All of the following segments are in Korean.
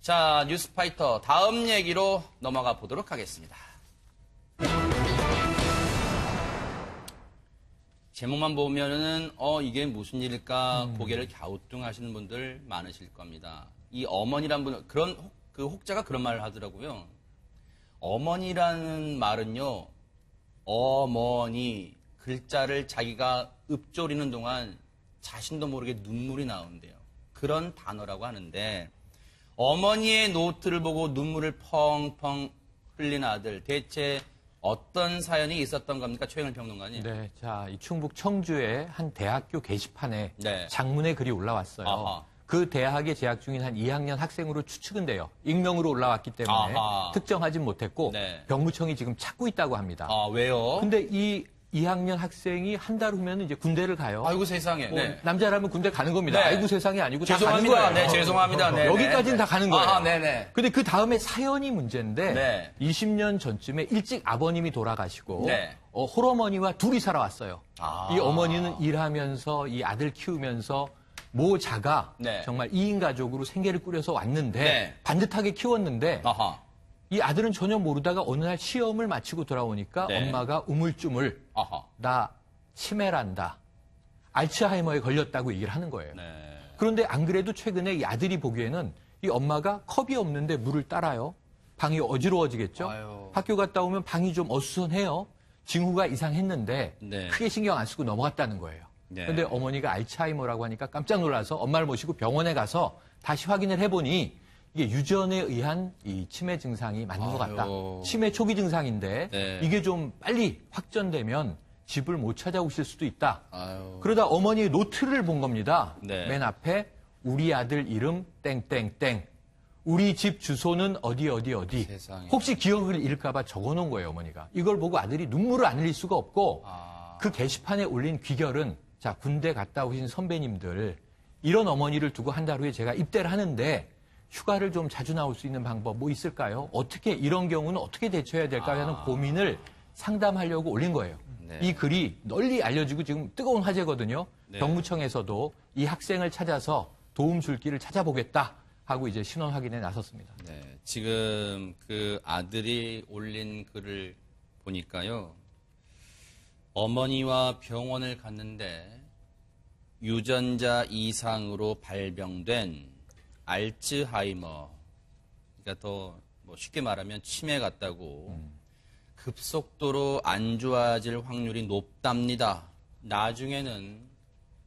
자, 뉴스파이터 다음 얘기로 넘어가 보도록 하겠습니다. 제목만 보면은 이게 무슨 일일까 고개를 갸우뚱하시는 분들 많으실 겁니다. 이 어머니란 분 그 혹자가 그런 말을 하더라고요. 어머니라는 말은요, 어머니 글자를 자기가 읊조리는 동안 자신도 모르게 눈물이 나온대요. 그런 단어라고 하는데 어머니의 노트를 보고 눈물을 펑펑 흘린 아들, 대체 어떤 사연이 있었던 겁니까? 최영일 평론가님. 네, 자, 이 충북 청주의 한 대학교 게시판에 네. 장문의 글이 올라왔어요. 아하. 그 대학에 재학 중인 한 2학년 학생으로 추측은 돼요. 익명으로 올라왔기 때문에 아하. 특정하진 못했고 네. 병무청이 지금 찾고 있다고 합니다. 아, 왜요? 근데 이 2학년 학생이 한 달 후면 이제 군대를 가요. 아이고 세상에. 뭐 네. 남자라면 군대 가는 겁니다. 네. 아이고 세상이 아니고 다 가는 죄송합니다. 거예요. 네, 죄송합니다. 네, 여기까지는 다 가는 거예요. 아, 네네. 근데 그 다음에 사연이 문제인데 네. 20년 전쯤에 일찍 아버님이 돌아가시고 네. 홀어머니와 둘이 살아왔어요. 아. 이 어머니는 일하면서 이 아들 키우면서 모자가 네. 정말 2인 가족으로 생계를 꾸려서 왔는데 네. 반듯하게 키웠는데 아하. 이 아들은 전혀 모르다가 어느 날 시험을 마치고 돌아오니까 네. 엄마가 우물쭈물 아하. 나 치매란다. 알츠하이머에 걸렸다고 얘기를 하는 거예요. 네. 그런데 안 그래도 최근에 이 아들이 보기에는 이 엄마가 컵이 없는데 물을 따라요. 방이 어지러워지겠죠. 아유. 학교 갔다 오면 방이 좀 어수선해요. 징후가 이상했는데 네. 크게 신경 안 쓰고 넘어갔다는 거예요. 네. 그런데 어머니가 알츠하이머라고 하니까 깜짝 놀라서 엄마를 모시고 병원에 가서 다시 확인을 해보니 이게 유전에 의한 이 치매 증상이 맞는 것 같다. 아유. 치매 초기 증상인데 네. 이게 좀 빨리 확전되면 집을 못 찾아오실 수도 있다. 아유. 그러다 어머니의 노트를 본 겁니다. 네. 맨 앞에 우리 아들 이름 땡땡땡. 우리 집 주소는 어디. 세상에. 혹시 기억을 잃을까 봐 적어놓은 거예요, 어머니가. 이걸 보고 아들이 눈물을 안 흘릴 수가 없고 그 게시판에 올린 귀결은 자, 군대 갔다 오신 선배님들 이런 어머니를 두고 한 달 후에 제가 입대를 하는데 휴가를 좀 자주 나올 수 있는 방법 뭐 있을까요? 어떻게 이런 경우는 어떻게 대처해야 될까요? 하는 고민을 상담하려고 올린 거예요. 네. 이 글이 널리 알려지고 지금 뜨거운 화제거든요. 네. 병무청에서도 이 학생을 찾아서 도움 줄 길을 찾아보겠다 하고 이제 신원 확인에 나섰습니다. 네. 지금 그 아들이 올린 글을 보니까요. 어머니와 병원을 갔는데 유전자 이상으로 발병된 알츠하이머, 그러니까 더 뭐 쉽게 말하면 치매 같다고 급속도로 안 좋아질 확률이 높답니다. 나중에는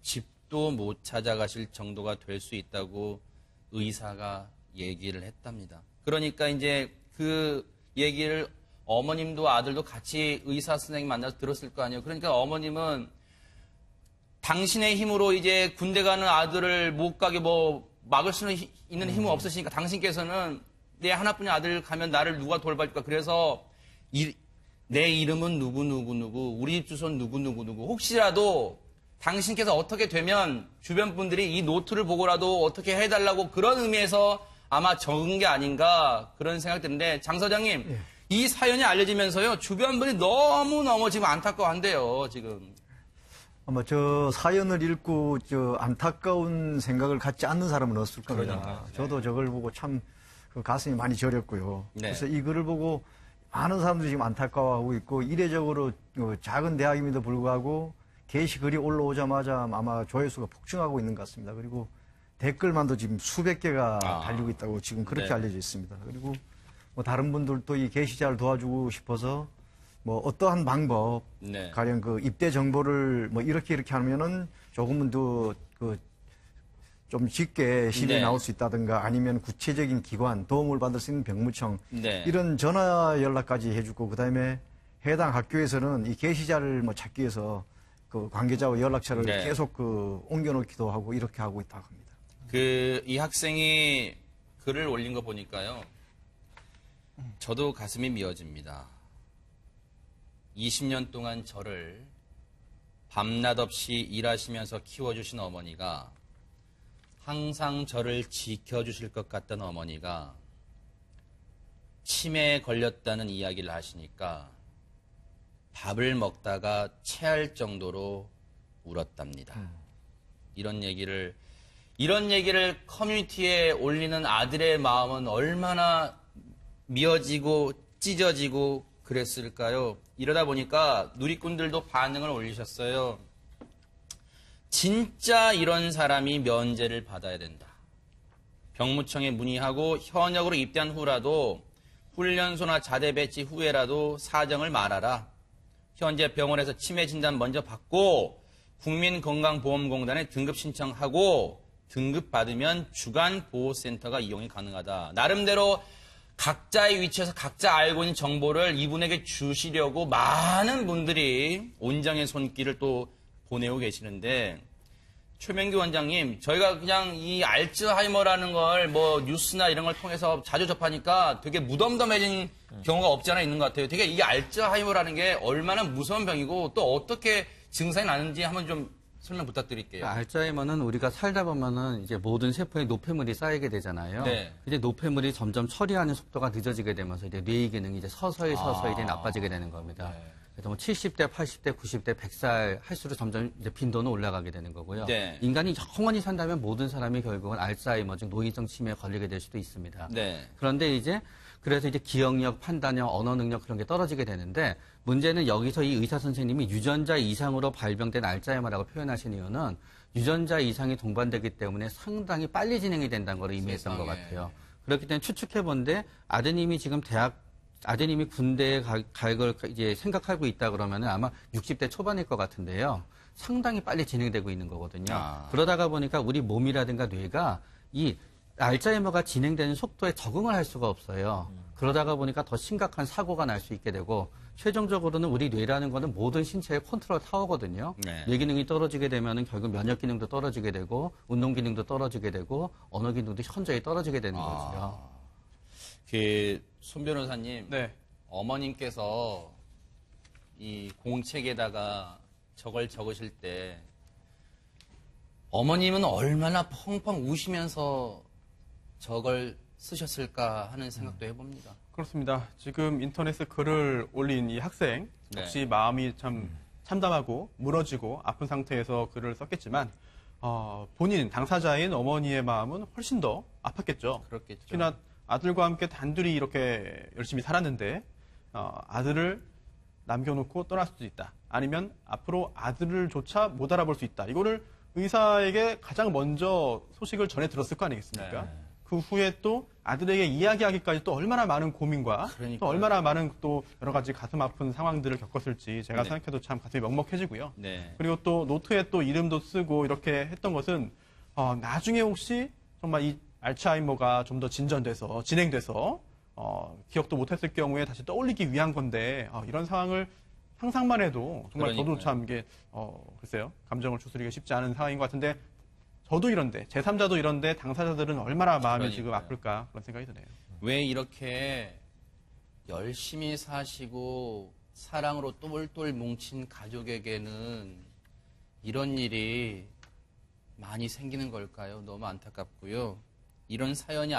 집도 못 찾아가실 정도가 될 수 있다고 의사가 얘기를 했답니다. 그러니까 이제 그 얘기를 어머님도 아들도 같이 의사 선생님 만나서 들었을 거 아니에요. 그러니까 어머님은 당신의 힘으로 이제 군대 가는 아들을 못 가게 뭐 막을 수는 있는 힘은 없으시니까 당신께서는 내 하나뿐인 아들 가면 나를 누가 돌봐줄까. 그래서 내 이름은 누구 우리 집 주소는 누구 혹시라도 당신께서 어떻게 되면 주변 분들이 이 노트를 보고라도 어떻게 해달라고 그런 의미에서 아마 적은 게 아닌가 그런 생각이 드는데 장 소장님 예. 이 사연이 알려지면서요 주변 분이 너무너무 지금 안타까워한대요 지금. 아마 저 사연을 읽고 저 안타까운 생각을 갖지 않는 사람은 없을 겁니다. 그러니까요. 저도 저걸 보고 참 그 가슴이 많이 저렸고요. 네. 그래서 이 글을 보고 많은 사람들이 지금 안타까워하고 있고 이례적으로 작은 대학임에도 불구하고 게시글이 올라오자마자 아마 조회수가 폭증하고 있는 것 같습니다. 그리고 댓글만도 지금 수백 개가 달리고 있다고 지금 그렇게 네. 알려져 있습니다. 그리고 뭐 다른 분들도 이 게시자를 도와주고 싶어서 뭐 어떠한 방법, 네. 가령 그 입대 정보를 뭐 이렇게 하면은 조금은 더 좀 쉽게 실이 네. 나올 수 있다든가 아니면 구체적인 기관, 도움을 받을 수 있는 병무청 네. 이런 전화 연락까지 해주고 그다음에 해당 학교에서는 이 게시자를 뭐 찾기 위해서 그 관계자와 연락처를 네. 계속 그 옮겨놓기도 하고 이렇게 하고 있다고 합니다. 이 학생이 글을 올린 거 보니까요. 저도 가슴이 미어집니다. 20년 동안 저를 밤낮 없이 일하시면서 키워주신 어머니가 항상 저를 지켜주실 것 같던 어머니가 치매에 걸렸다는 이야기를 하시니까 밥을 먹다가 체할 정도로 울었답니다. 이런 얘기를 이런 얘기를 커뮤니티에 올리는 아들의 마음은 얼마나 미어지고 찢어지고 그랬을까요? 이러다 보니까 누리꾼들도 반응을 올리셨어요. 진짜 이런 사람이 면제를 받아야 된다. 병무청에 문의하고 현역으로 입대한 후라도 훈련소나 자대 배치 후에라도 사정을 말하라. 현재 병원에서 치매 진단 먼저 받고 국민건강보험공단에 등급 신청하고 등급 받으면 주간 보호센터가 이용이 가능하다. 나름대로 각자의 위치에서 각자 알고 있는 정보를 이분에게 주시려고 많은 분들이 온정의 손길을 또 보내고 계시는데 최명규 원장님, 저희가 그냥 이 알츠하이머라는 걸 뭐 뉴스나 이런 걸 통해서 자주 접하니까 되게 무덤덤해진 경우가 없지 않아 있는 것 같아요. 되게 이 알츠하이머라는 게 얼마나 무서운 병이고 또 어떻게 증상이 나는지 한번 좀 설명 부탁드릴게요. 알츠하이머는 우리가 살다 보면은 이제 모든 세포에 노폐물이 쌓이게 되잖아요. 네. 이제 노폐물이 점점 처리하는 속도가 늦어지게 되면서 이제 뇌의 기능이 이제 서서히 이제 나빠지게 되는 겁니다. 네. 그래서 뭐 70대, 80대, 90대, 100살 할수록 점점 이제 빈도는 올라가게 되는 거고요. 네. 인간이 영원히 산다면 모든 사람이 결국은 알츠하이머, 즉 노인성 치매에 걸리게 될 수도 있습니다. 네. 그런데 그래서 이제 기억력, 판단력, 언어 능력 그런 게 떨어지게 되는데 문제는 여기서 이 의사 선생님이 유전자 이상으로 발병된 알츠하이머라고 표현하신 이유는 유전자 이상이 동반되기 때문에 상당히 빨리 진행이 된다는 걸 의미했던 것 같아요. 그렇기 때문에 추측해 본데 아드님이 군대에 갈 걸 이제 생각하고 있다 그러면은 아마 60대 초반일 것 같은데요. 상당히 빨리 진행되고 있는 거거든요. 그러다가 보니까 우리 몸이라든가 뇌가 이 알츠하이머가 진행되는 속도에 적응을 할 수가 없어요. 그러다가 보니까 더 심각한 사고가 날 수 있게 되고 최종적으로는 우리 뇌라는 거는 모든 신체의 컨트롤 타워거든요. 네. 뇌 기능이 떨어지게 되면은 결국 면역 기능도 떨어지게 되고 운동 기능도 떨어지게 되고 언어 기능도 현저히 떨어지게 되는 거죠. 손 변호사님, 네. 어머님께서 이 공책에다가 저걸 적으실 때 어머님은 얼마나 펑펑 우시면서 저걸 쓰셨을까 하는 생각도 해봅니다. 그렇습니다. 지금 인터넷에 글을 올린 이 학생 역시 마음이 참 참담하고 무너지고 아픈 상태에서 글을 썼겠지만 본인 당사자인 어머니의 마음은 훨씬 더 아팠겠죠. 그렇겠죠. 특히나 아들과 함께 단둘이 이렇게 열심히 살았는데 아들을 남겨놓고 떠날 수도 있다. 아니면 앞으로 아들을 조차 못 알아볼 수 있다. 이거를 의사에게 가장 먼저 소식을 전해 들었을 거 아니겠습니까? 네. 그 후에 또 아들에게 이야기하기까지 또 얼마나 많은 고민과 그러니까요. 또 얼마나 많은 또 여러 가지 가슴 아픈 상황들을 겪었을지 제가 네. 생각해도 참 가슴이 먹먹해지고요. 네. 그리고 또 노트에 또 이름도 쓰고 이렇게 했던 것은 나중에 혹시 정말 이 알츠하이머가 좀 더 진행돼서 기억도 못했을 경우에 다시 떠올리기 위한 건데 이런 상황을 상상만 해도 정말 저도 그러니까요. 참 이게 글쎄요 감정을 추스리기가 쉽지 않은 상황인 것 같은데 저도 이런데 제3자도 이런데 당사자들은 얼마나 마음이 지금 그러니까요. 아플까 그런 생각이 드네요. 왜 이렇게 열심히 사시고 사랑으로 똘똘 뭉친 가족에게는 이런 일이 많이 생기는 걸까요? 너무 안타깝고요. 이런 사연이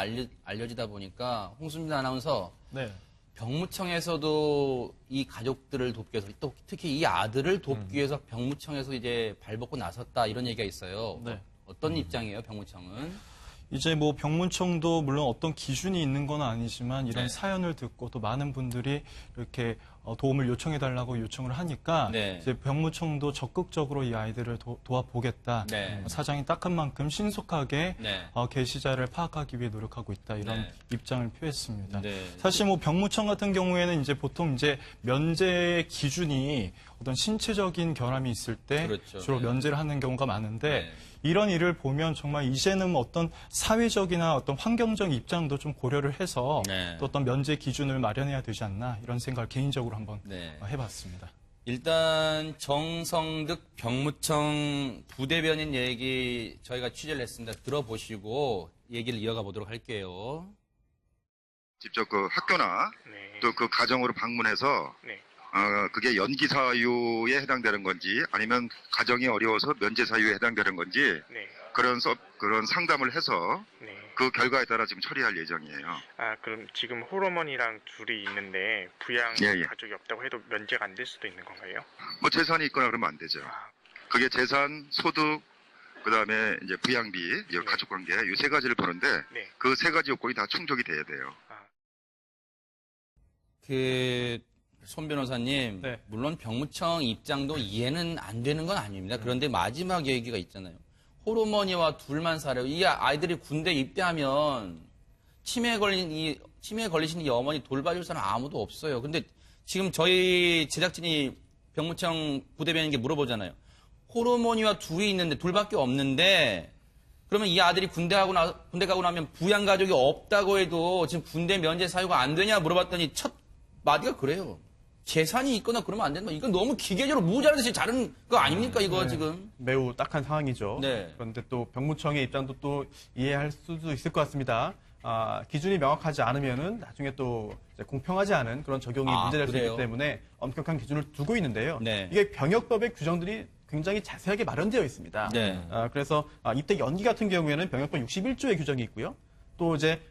알려지다 보니까 홍순민 아나운서 네. 병무청에서도 이 가족들을 돕기 위해서 또 특히 이 아들을 돕기 위해서 병무청에서 이제 발벗고 나섰다 이런 얘기가 있어요. 네. 어떤 입장이에요, 병무청은? 이제 뭐 병무청도 물론 어떤 기준이 있는 건 아니지만 이런 네. 사연을 듣고 또 많은 분들이 이렇게 도움을 요청해달라고 요청을 하니까 네. 이제 병무청도 적극적으로 이 아이들을 도와보겠다. 네. 사장이 딱한 만큼 신속하게 네. 계시자를 파악하기 위해 노력하고 있다 이런 네. 입장을 표했습니다. 네. 사실 뭐 병무청 같은 경우에는 이제 보통 이제 면제 기준이 어떤 신체적인 결함이 있을 때 그렇죠. 주로 네. 면제를 하는 경우가 많은데 네. 이런 일을 보면 정말 이제는 어떤 사회적이나 어떤 환경적 입장도 좀 고려를 해서 네. 또 어떤 면제 기준을 마련해야 되지 않나 이런 생각을 개인적으로 한번 네. 해봤습니다. 일단 정성득 병무청 부대변인 얘기 저희가 취재를 했습니다. 들어보시고 얘기를 이어가 보도록 할게요. 직접 그 학교나 네. 또 그 가정으로 방문해서 네. 그게 연기 사유에 해당되는 건지 아니면 가정이 어려워서 면제 사유에 해당되는 건지 네. 그런 상담을 해서 네. 그 결과에 따라 지금 처리할 예정이에요. 그럼 지금 홀어머니랑 둘이 있는데 부양 예, 예. 가족이 없다고 해도 면제가 안 될 수도 있는 건가요? 뭐 재산이 있거나 그러면 안 되죠. 그게 재산, 소득, 그다음에 이제 부양비, 이제 네. 가족관계 이 세 가지를 보는데 네. 그 세 가지 요건이 다 충족이 돼야 돼요. 손 변호사님, 네. 물론 병무청 입장도 이해는 안 되는 건 아닙니다. 그런데 마지막 얘기가 있잖아요. 호르머니와 둘만 살아요. 이 아이들이 군대 입대하면 치매에 걸리신 이 어머니 돌봐줄 사람 아무도 없어요. 근데 지금 저희 제작진이 병무청 부대변인에게 물어보잖아요. 호르머니와 둘이 있는데 둘밖에 없는데 그러면 이 아들이 군대 가고 나면 부양 가족이 없다고 해도 지금 군대 면제 사유가 안 되냐 물어봤더니 첫 마디가 그래요. 재산이 있거나 그러면 안 된다. 이건 너무 기계적으로 무자르듯이 자른 거 아닙니까, 이거 지금? 매우 딱한 상황이죠. 네. 그런데 또 병무청의 입장도 또 이해할 수도 있을 것 같습니다. 기준이 명확하지 않으면은 나중에 또 이제 공평하지 않은 그런 적용이 문제될 수 그래요? 있기 때문에 엄격한 기준을 두고 있는데요. 네. 이게 병역법의 규정들이 굉장히 자세하게 마련되어 있습니다. 네. 그래서 입대 연기 같은 경우에는 병역법 61조의 규정이 있고요. 또 이제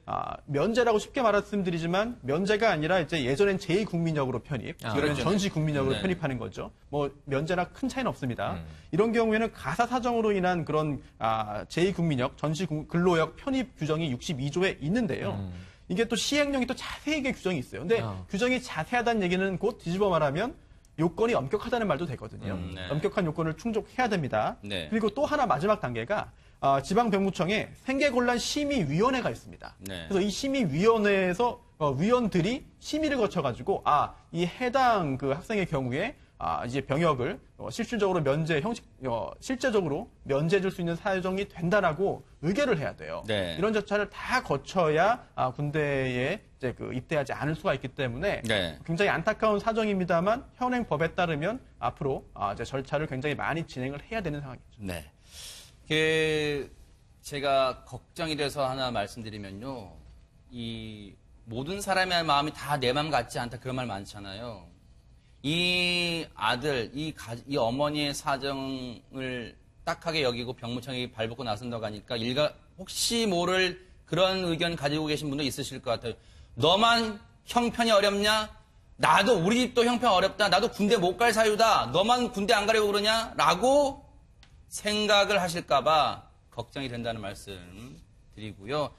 면제라고 쉽게 말씀드리지만 면제가 아니라 이제 예전엔 제2국민역으로 편입, 지금은 그렇죠. 전시국민역으로 네. 편입하는 거죠. 뭐 면제나 큰 차이는 없습니다. 이런 경우에는 가사 사정으로 인한 그런 제2국민역, 전시근로역 편입 규정이 62조에 있는데요. 이게 또 시행령이 또 자세하게 규정이 있어요. 근데 규정이 자세하다는 얘기는 곧 뒤집어 말하면 요건이 엄격하다는 말도 되거든요. 네. 엄격한 요건을 충족해야 됩니다. 네. 그리고 또 하나 마지막 단계가 지방병무청에 생계곤란심의위원회가 있습니다. 네. 그래서 이 심의위원회에서 위원들이 심의를 거쳐가지고 이 해당 그 학생의 경우에 이제 병역을 실질적으로 실제적으로 면제해줄 수 있는 사정이 된다라고 의결을 해야 돼요. 네. 이런 절차를 다 거쳐야 군대에 이제 입대하지 않을 수가 있기 때문에 네. 굉장히 안타까운 사정입니다만 현행 법에 따르면 앞으로 이제 절차를 굉장히 많이 진행을 해야 되는 상황이죠. 네. 제가 걱정이 돼서 하나 말씀드리면요. 이 모든 사람의 마음이 다 내 마음 같지 않다 그런 말 많잖아요. 이 아들, 이 어머니의 사정을 딱하게 여기고 병무청이 발벗고 나선다고 하니까 혹시 모를 그런 의견 가지고 계신 분도 있으실 것 같아요. 너만 형편이 어렵냐? 나도 우리 집도 형편 어렵다. 나도 군대 못 갈 사유다. 너만 군대 안 가려고 그러냐? 라고 생각을 하실까봐 걱정이 된다는 말씀 드리고요.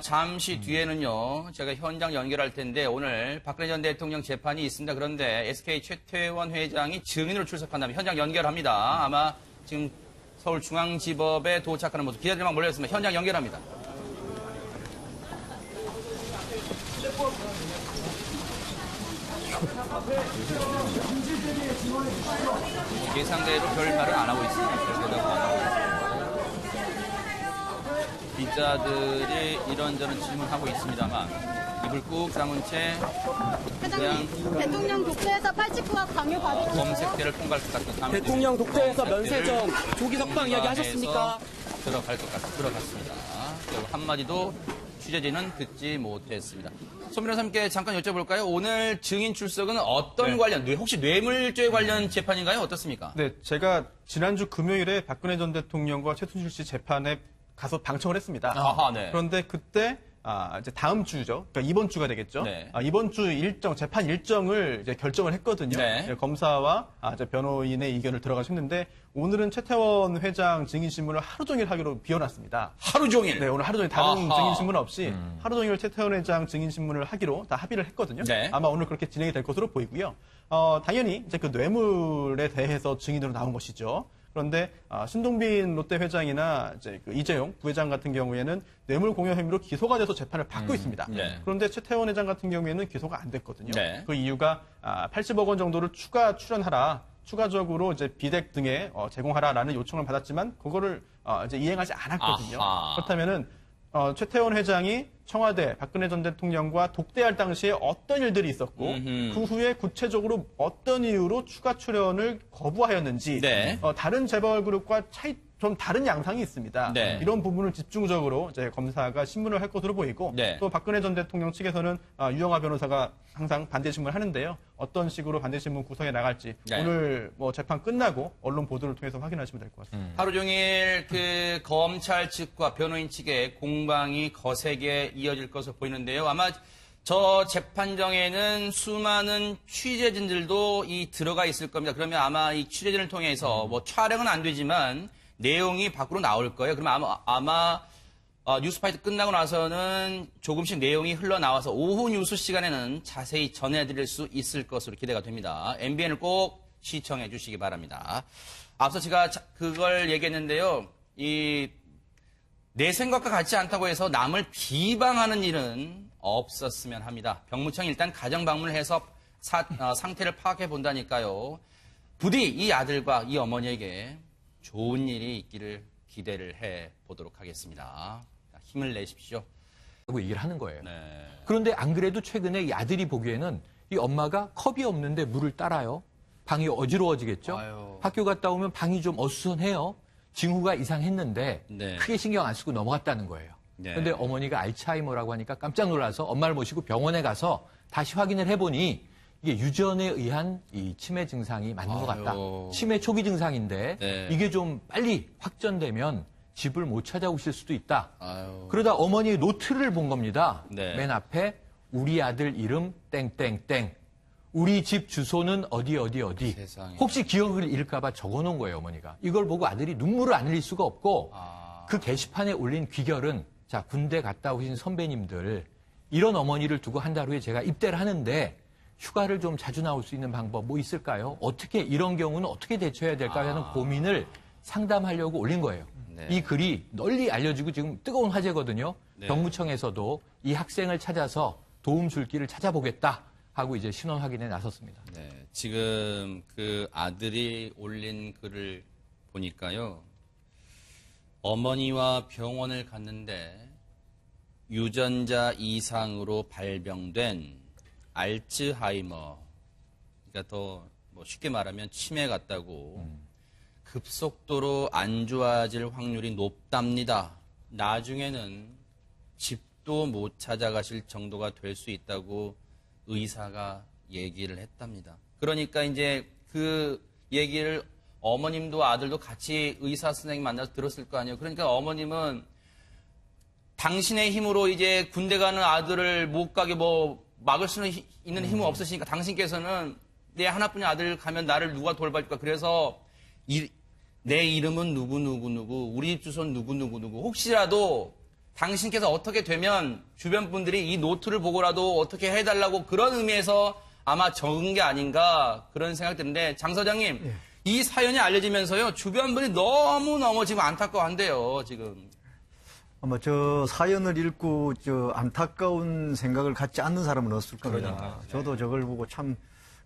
잠시 뒤에는요, 제가 현장 연결할 텐데, 오늘 박근혜 전 대통령 재판이 있습니다. 그런데 SK 최태원 회장이 증인으로 출석한다면 현장 연결합니다. 아마 지금 서울중앙지법에 도착하는 모습 기자들만 몰려있습니다. 현장 연결합니다. 예상대로 별 말은 안 하고 있습니다. 별 대답 안 하고 있습니다. 기자들이 이런저런 질문하고 있습니다만 입을 꾹 다문 채 그냥 대통령 독재에서 89가 강요받은 검색대를 통과할 것 같은 대통령 독재에서 면세점 조기 석방 이야기 하셨습니까? 들어갔습니다. 한마디도 취재진은 듣지 못했습니다. 손 변호사님께 잠깐 여쭤볼까요? 오늘 증인 출석은 어떤 관련, 혹시 뇌물죄 관련 재판인가요? 어떻습니까? 네, 제가 지난주 금요일에 박근혜 전 대통령과 최순실 씨 재판에 가서 방청을 했습니다. 아하, 네. 그런데 그때 이제 다음 주죠. 그러니까 이번 주가 되겠죠. 네. 이번 주 재판 일정을 이제 결정을 했거든요. 네. 검사와 이제 변호인의 의견을 들어가셨는데 오늘은 최태원 회장 증인 신문을 하루 종일 하기로 비워놨습니다. 하루 종일? 네, 오늘 하루 종일 다른 아하. 증인 신문 없이 하루 종일 최태원 회장 증인 신문을 하기로 다 합의를 했거든요. 네. 아마 오늘 그렇게 진행이 될 것으로 보이고요. 당연히 이제 그 뇌물에 대해서 증인으로 나온 것이죠. 그런데 신동빈 롯데 회장이나 이제 이재용 부회장 같은 경우에는 뇌물 공여 혐의로 기소가 돼서 재판을 받고 있습니다. 네. 그런데 최태원 회장 같은 경우에는 기소가 안 됐거든요. 네. 그 이유가 80억 원 정도를 추가 출연하라, 추가적으로 이제 비덱 등에 제공하라라는 요청을 받았지만 그거를 이제 이행하지 않았거든요. 아하. 그렇다면은 최태원 회장이 청와대 박근혜 전 대통령과 독대할 당시에 어떤 일들이 있었고 그 후에 구체적으로 어떤 이유로 추가 출연을 거부하였는지 네. 다른 재벌 그룹과 좀 다른 양상이 있습니다. 네. 이런 부분을 집중적으로 이제 검사가 신문을 할 것으로 보이고 네. 또 박근혜 전 대통령 측에서는 유영하 변호사가 항상 반대 신문을 하는데요. 어떤 식으로 반대 신문 구성해 나갈지 네. 오늘 재판 끝나고 언론 보도를 통해서 확인하시면 될 것 같습니다. 하루 종일 그 검찰 측과 변호인 측의 공방이 거세게 이어질 것으로 보이는데요. 아마 저 재판정에는 수많은 취재진들도 들어가 있을 겁니다. 그러면 아마 이 취재진을 통해서 촬영은 안 되지만 내용이 밖으로 나올 거예요. 그러면 아마 뉴스파이트 끝나고 나서는 조금씩 내용이 흘러나와서 오후 뉴스 시간에는 자세히 전해드릴 수 있을 것으로 기대가 됩니다. MBN을 꼭 시청해 주시기 바랍니다. 앞서 제가 그걸 얘기했는데요. 내 생각과 같지 않다고 해서 남을 비방하는 일은 없었으면 합니다. 병무청이 일단 가정 방문을 해서 상태를 파악해 본다니까요. 부디 이 아들과 이 어머니에게 좋은 일이 있기를 기대를 해 보도록 하겠습니다. 힘을 내십시오. 하고 얘기를 하는 거예요. 네. 그런데 안 그래도 최근에 이 아들이 보기에는 이 엄마가 컵이 없는데 물을 따라요. 방이 어지러워지겠죠. 아유. 학교 갔다 오면 방이 좀 어수선해요. 징후가 이상했는데 네. 크게 신경 안 쓰고 넘어갔다는 거예요. 네. 그런데 어머니가 알츠하이머라고 하니까 깜짝 놀라서 엄마를 모시고 병원에 가서 다시 확인을 해보니 이게 유전에 의한 이 치매 증상이 맞는 것 같다. 치매 초기 증상인데 네. 이게 좀 빨리 확전되면 집을 못 찾아오실 수도 있다. 아유. 그러다 어머니의 노트를 본 겁니다. 네. 맨 앞에 우리 아들 이름 땡땡땡. 우리 집 주소는 어디. 세상에. 혹시 기억을 잃을까 봐 적어놓은 거예요, 어머니가. 이걸 보고 아들이 눈물을 안 흘릴 수가 없고 그 게시판에 올린 귀결은 자, 군대 갔다 오신 선배님들 이런 어머니를 두고 한 달 후에 제가 입대를 하는데 휴가를 좀 자주 나올 수 있는 방법 뭐 있을까요? 어떻게 이런 경우는 어떻게 대처해야 될까요? 하는 고민을 상담하려고 올린 거예요. 네. 이 글이 널리 알려지고 지금 뜨거운 화제거든요. 네. 병무청에서도 이 학생을 찾아서 도움 줄 길을 찾아보겠다 하고 이제 신원 확인에 나섰습니다. 네, 지금 그 아들이 올린 글을 보니까요. 어머니와 병원을 갔는데 유전자 이상으로 발병된 알츠하이머, 그러니까 더 뭐 쉽게 말하면 치매 같다고 급속도로 안 좋아질 확률이 높답니다. 나중에는 집도 못 찾아가실 정도가 될 수 있다고 의사가 얘기를 했답니다. 그러니까 이제 그 얘기를 어머님도 아들도 같이 의사 선생님 만나서 들었을 거 아니에요. 그러니까 어머님은 당신의 힘으로 이제 군대 가는 아들을 못 가게 뭐 막을 수 있는 힘은 없으시니까 당신께서는 내 하나뿐인 아들 가면 나를 누가 돌봐줄까. 그래서 내 이름은 누구 우리 집 주소는 누구 혹시라도 당신께서 어떻게 되면 주변 분들이 이 노트를 보고라도 어떻게 해달라고 그런 의미에서 아마 적은 게 아닌가 그런 생각이 드는데 장 사장님 예. 이 사연이 알려지면서요 주변 분이 너무너무 지금 안타까워한대요 지금. 아마 저 사연을 읽고 저 안타까운 생각을 갖지 않는 사람은 없을 겁니다. 저도 저걸 보고 참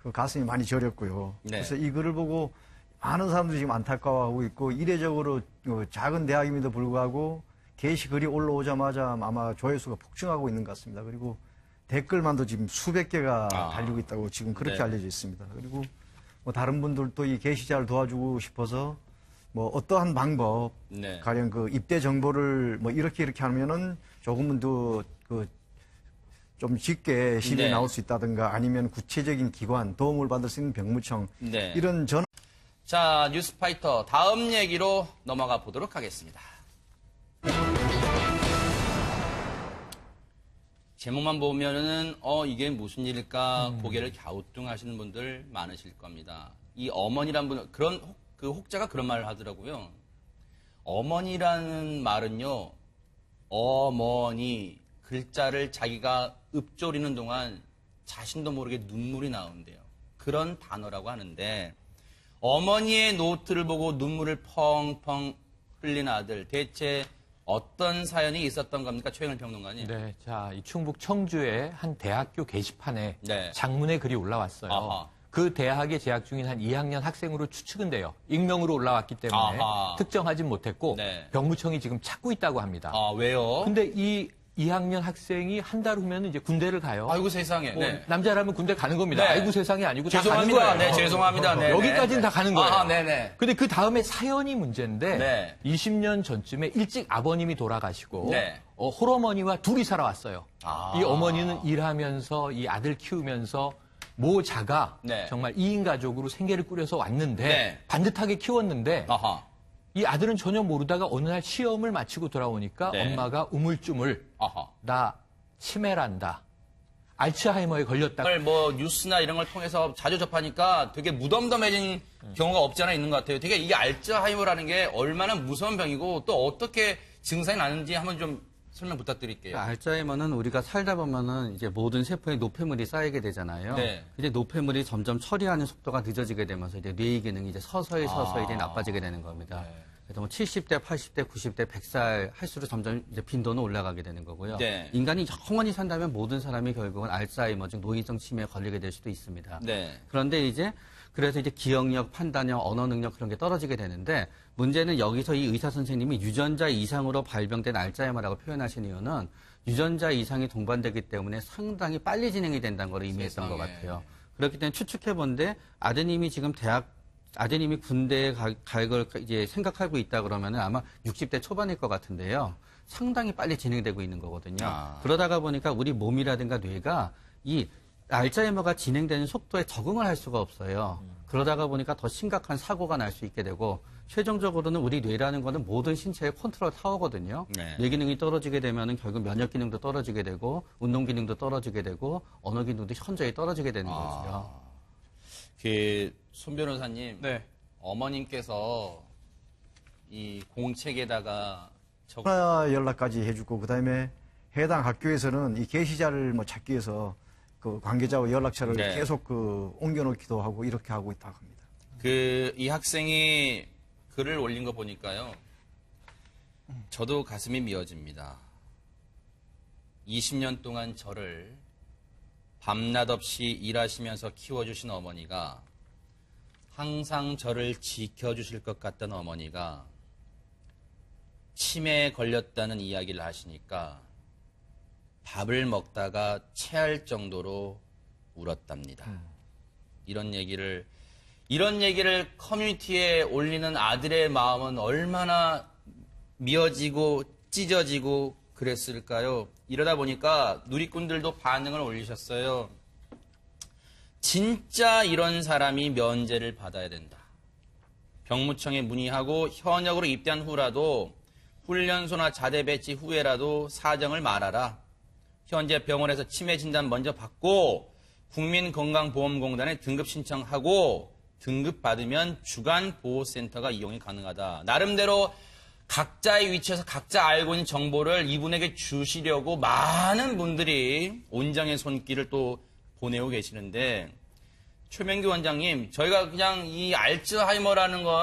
그 가슴이 많이 저렸고요. 네. 그래서 이 글을 보고 많은 사람들이 지금 안타까워하고 있고 이례적으로 작은 대학임에도 불구하고 게시글이 올라오자마자 아마 조회수가 폭증하고 있는 것 같습니다. 그리고 댓글만도 지금 수백 개가 달리고 있다고 지금 그렇게 네. 알려져 있습니다. 그리고 뭐 다른 분들도 이 게시자를 도와주고 싶어서 뭐 어떠한 방법, 네. 가령 그 입대 정보를 뭐 이렇게 하면은 조금은 더 좀 쉽게 시비에 네. 나올 수 있다든가 아니면 구체적인 기관, 도움을 받을 수 있는 병무청 네. 이런 전화. 자 뉴스파이터 다음 얘기로 넘어가 보도록 하겠습니다. 제목만 보면은 이게 무슨 일일까 고개를 갸우뚱하시는 분들 많으실 겁니다. 이 어머니란 분 그 혹자가 그런 말을 하더라고요. 어머니라는 말은요 어머니 글자를 자기가 읊조리는 동안 자신도 모르게 눈물이 나온대요. 그런 단어라고 하는데 어머니의 노트를 보고 눈물을 펑펑 흘린 아들 대체 어떤 사연이 있었던 겁니까? 최영일 평론가님. 네, 자, 이 충북 청주의 한 대학교 게시판에 네. 장문의 글이 올라왔어요. 아하. 그 대학에 재학 중인 한 2학년 학생으로 추측은 돼요. 익명으로 올라왔기 때문에 아하. 특정하진 못했고 네. 병무청이 지금 찾고 있다고 합니다. 아, 왜요? 근데 이 2학년 학생이 한 달 후면 이제 군대를 가요. 아이고 세상에. 뭐 네. 남자라면 군대 가는 겁니다. 네. 아이고 세상이 아니고 다 가는 죄송합니다. 거예요. 네, 죄송합니다. 네, 여기까지는 네. 다 가는 거예요. 아, 네네. 근데 그 다음에 사연이 문제인데 네. 20년 전쯤에 일찍 아버님이 돌아가시고 네. 홀어머니와 둘이 살아왔어요. 아. 이 어머니는 일하면서 이 아들 키우면서 모자가 네. 정말 2인 가족으로 생계를 꾸려서 왔는데 네. 반듯하게 키웠는데 아하. 이 아들은 전혀 모르다가 어느 날 시험을 마치고 돌아오니까 네. 엄마가 우물쭈물 아하. 나 치매란다. 알츠하이머에 걸렸다. 오늘 뭐 뉴스나 이런 걸 통해서 자주 접하니까 되게 무덤덤해진 경우가 없지 않아 있는 것 같아요. 되게 이게 알츠하이머라는 게 얼마나 무서운 병이고 또 어떻게 증상이 나는지 한번 좀 설명 부탁드릴게요. 알츠하이머는 우리가 살다 보면은 이제 모든 세포에 노폐물이 쌓이게 되잖아요. 네. 이제 노폐물이 점점 처리하는 속도가 늦어지게 되면서 이제 뇌의 기능이 이제 서서히 이제 나빠지게 되는 겁니다. 그래서 뭐 70대, 80대, 90대, 100살 할수록 점점 이제 빈도는 올라가게 되는 거고요. 네. 인간이 영원히 산다면 모든 사람이 결국은 알츠하이머 즉 노인성 치매에 걸리게 될 수도 있습니다. 네. 그런데 이제 그래서 이제 기억력, 판단력, 언어 능력 그런 게 떨어지게 되는데 문제는 여기서 이 의사 선생님이 유전자 이상으로 발병된 알츠하이머라고 표현하신 이유는 유전자 이상이 동반되기 때문에 상당히 빨리 진행이 된다는 걸 의미했던 것 같아요. 그렇기 때문에 추측해 본데 아드님이 군대에 갈 걸 이제 생각하고 있다 그러면은 아마 60대 초반일 것 같은데요. 상당히 빨리 진행되고 있는 거거든요. 그러다가 보니까 우리 몸이라든가 뇌가 이 알츠하이머가 진행되는 속도에 적응을 할 수가 없어요. 그러다가 보니까 더 심각한 사고가 날 수 있게 되고 최종적으로는 우리 뇌라는 거는 모든 신체의 컨트롤 타워거든요. 네. 뇌 기능이 떨어지게 되면은 결국 면역 기능도 떨어지게 되고 운동 기능도 떨어지게 되고 언어 기능도 현저히 떨어지게 되는 거죠. 손 변호사님, 네. 어머님께서 이 공책에다가 전화 연락까지 해주고 그다음에 해당 학교에서는 이 게시자를 뭐 찾기 위해서 그 관계자와 연락처를 네. 계속 그 옮겨놓기도 하고 이렇게 하고 있다고 합니다. 이 학생이 글을 올린 거 보니까요. 저도 가슴이 미어집니다. 20년 동안 저를 밤낮 없이 일하시면서 키워주신 어머니가 항상 저를 지켜주실 것 같던 어머니가 치매에 걸렸다는 이야기를 하시니까 밥을 먹다가 체할 정도로 울었답니다. 이런 얘기를 커뮤니티에 올리는 아들의 마음은 얼마나 미어지고 찢어지고 그랬을까요? 이러다 보니까 누리꾼들도 반응을 올리셨어요. 진짜 이런 사람이 면제를 받아야 된다. 병무청에 문의하고 현역으로 입대한 후라도 훈련소나 자대 배치 후에라도 사정을 말하라. 현재 병원에서 치매 진단 먼저 받고 국민건강보험공단에 등급 신청하고 등급 받으면 주간보호센터가 이용이 가능하다. 나름대로 각자의 위치에서 각자 알고 있는 정보를 이분에게 주시려고 많은 분들이 온정의 손길을 또 보내고 계시는데 최명규 원장님, 저희가 그냥 이 알츠하이머라는 걸